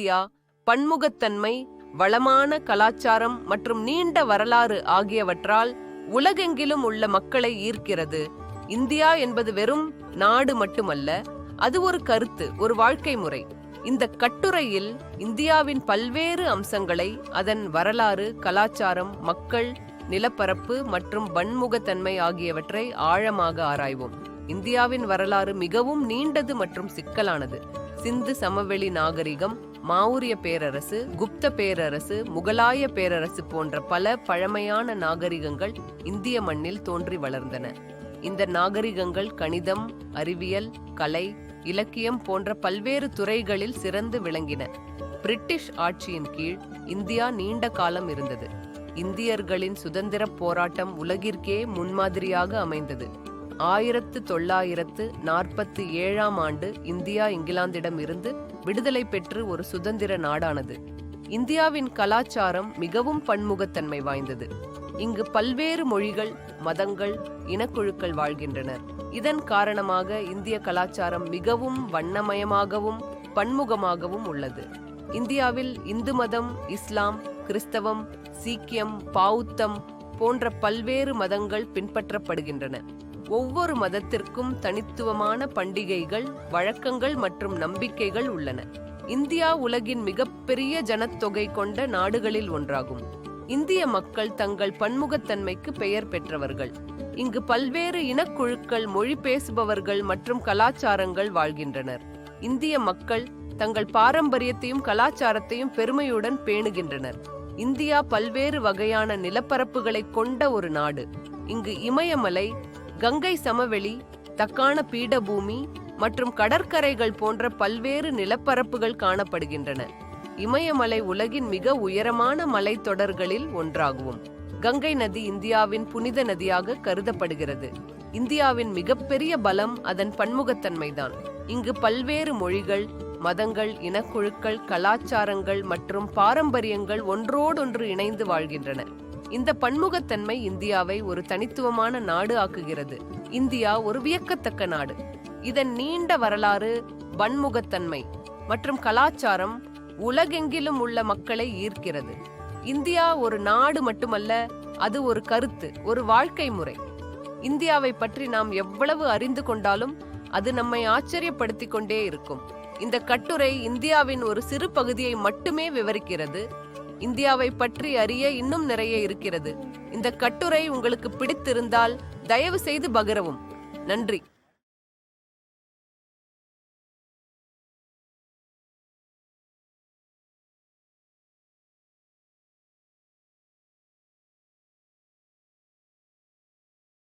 India பன்முகத்தன்மை, வளமான கலாச்சாரம் மற்றும் நீண்ட வரலாறு ஆகியவற்றால் உலகெங்கிலும் உள்ள மக்களை ஈர்க்கிறது. இந்தியா என்பது வெறும் நாடு மட்டுமல்ல, அது ஒரு கருத்து, ஒரு வாழ்க்கை முறை. இந்த கட்டுரையில் இந்தியாவின் பல்வேறு அம்சங்களை, அதன் வரலாறு, கலாச்சாரம், மக்கள், நிலப்பரப்பு மற்றும் பன்முகத்தன்மை ஆகியவற்றை ஆழமாக ஆராய்வோம். இந்தியாவின் வரலாறு மிகவும் நீண்டது மற்றும் சிக்கலானது. சிந்து சமவெளி நாகரிகம், மௌரிய பேரரசு, குப்த பேரரசு, முகலாய பேரரசு போன்ற பல பழமையான நாகரிகங்கள் இந்திய மண்ணில் தோன்றி வளர்ந்தன. இந்த நாகரிகங்கள் கணிதம், அறிவியல், கலை, இலக்கியம் போன்ற பல்வேறு துறைகளில் சிறந்து விளங்கின. பிரிட்டிஷ் ஆட்சியின் கீழ் இந்தியா நீண்ட காலம் இருந்தது. இந்தியர்களின் சுதந்திர போராட்டம் உலகிற்கே முன்மாதிரியாக அமைந்தது. 1947 ஆண்டு இந்தியா இங்கிலாந்திடம் இருந்து விடுதலை பெற்று ஒரு சுதந்திர நாடானது. இந்தியாவின் கலாச்சாரம் மிகவும் பன்முகத்தன்மை வாய்ந்தது. இங்கு பல்வேறு மொழிகள், மதங்கள், இனக்குழுக்கள் வாழ்கின்றனர். இதன் காரணமாக இந்திய கலாச்சாரம் மிகவும் வண்ணமயமாகவும் பன்முகமாகவும் உள்ளது. இந்தியாவில் இந்து மதம், இஸ்லாம், கிறிஸ்தவம், சீக்கியம், பௌத்தம் போன்ற பல்வேறு மதங்கள் பின்பற்றப்படுகின்றன. ஒவ்வொரு மதத்திற்கும் தனித்துவமான பண்டிகைகள், வழக்கங்கள் மற்றும் நம்பிக்கைகள் உள்ளன. இந்தியா உலகின் மிகப்பெரிய ஜனத்தொகை கொண்ட நாடுகளில் ஒன்றாகும். இந்திய மக்கள் தங்கள் பன்முகத்தன்மைக்கு பெயர் பெற்றவர்கள். இங்கு பல்வேறு இனக்குழுக்கள், மொழி பேசுபவர்கள் மற்றும் கலாச்சாரங்கள் வாழ்கின்றனர். இந்திய மக்கள் தங்கள் பாரம்பரியத்தையும் கலாச்சாரத்தையும் பெருமையுடன் பேணுகின்றனர். இந்தியா பல்வேறு வகையான நிலப்பரப்புகளை கொண்ட ஒரு நாடு. இங்கு இமயமலை, கங்கை சமவெளி, தக்காண பீடபூமி மற்றும் கடற்கரைகள் போன்ற பல்வேறு நிலப்பரப்புகள் காணப்படுகின்றன. இமயமலை உலகின் மிக உயரமான மலைத்தொடர்களில் ஒன்றாகும். கங்கை நதி இந்தியாவின் புனித நதியாக கருதப்படுகிறது. இந்தியாவின் மிகப்பெரிய பலம் அதன் பன்முகத்தன்மைதான். இங்கு பல்வேறு மொழிகள், மதங்கள், இனக்குழுக்கள், கலாச்சாரங்கள் மற்றும் பாரம்பரியங்கள் ஒன்றோடொன்று இணைந்து வாழ்கின்றன. இந்த பன்முகத்தன்மை இந்தியாவை ஒரு தனித்துவமான நாடு ஆக்குகிறது. இந்தியா ஒரு வியக்கத்தக்க நாடு. இதன் நீண்ட வரலாறு, பன்முகத்தன்மை மற்றும் கலாச்சாரம் உலகெங்கிலும் உள்ள மக்களை ஈர்க்கிறது. இந்தியா ஒரு நாடு மட்டுமல்ல, அது ஒரு கருத்து, ஒரு வாழ்க்கை முறை. இந்தியாவை பற்றி நாம் எவ்வளவு அறிந்து கொண்டாலும் அது நம்மை ஆச்சரியப்படுத்திக் கொண்டே இருக்கும். இந்த கட்டுரை இந்தியாவின் ஒரு சிறு பகுதியை மட்டுமே விவரிக்கிறது. இந்தியாவை பற்றி அறிய இன்னும் நிறைய இருக்கிறது. இந்த கட்டுரை உங்களுக்கு பிடித்திருந்தால் தயவு செய்து பகிரவும். நன்றி.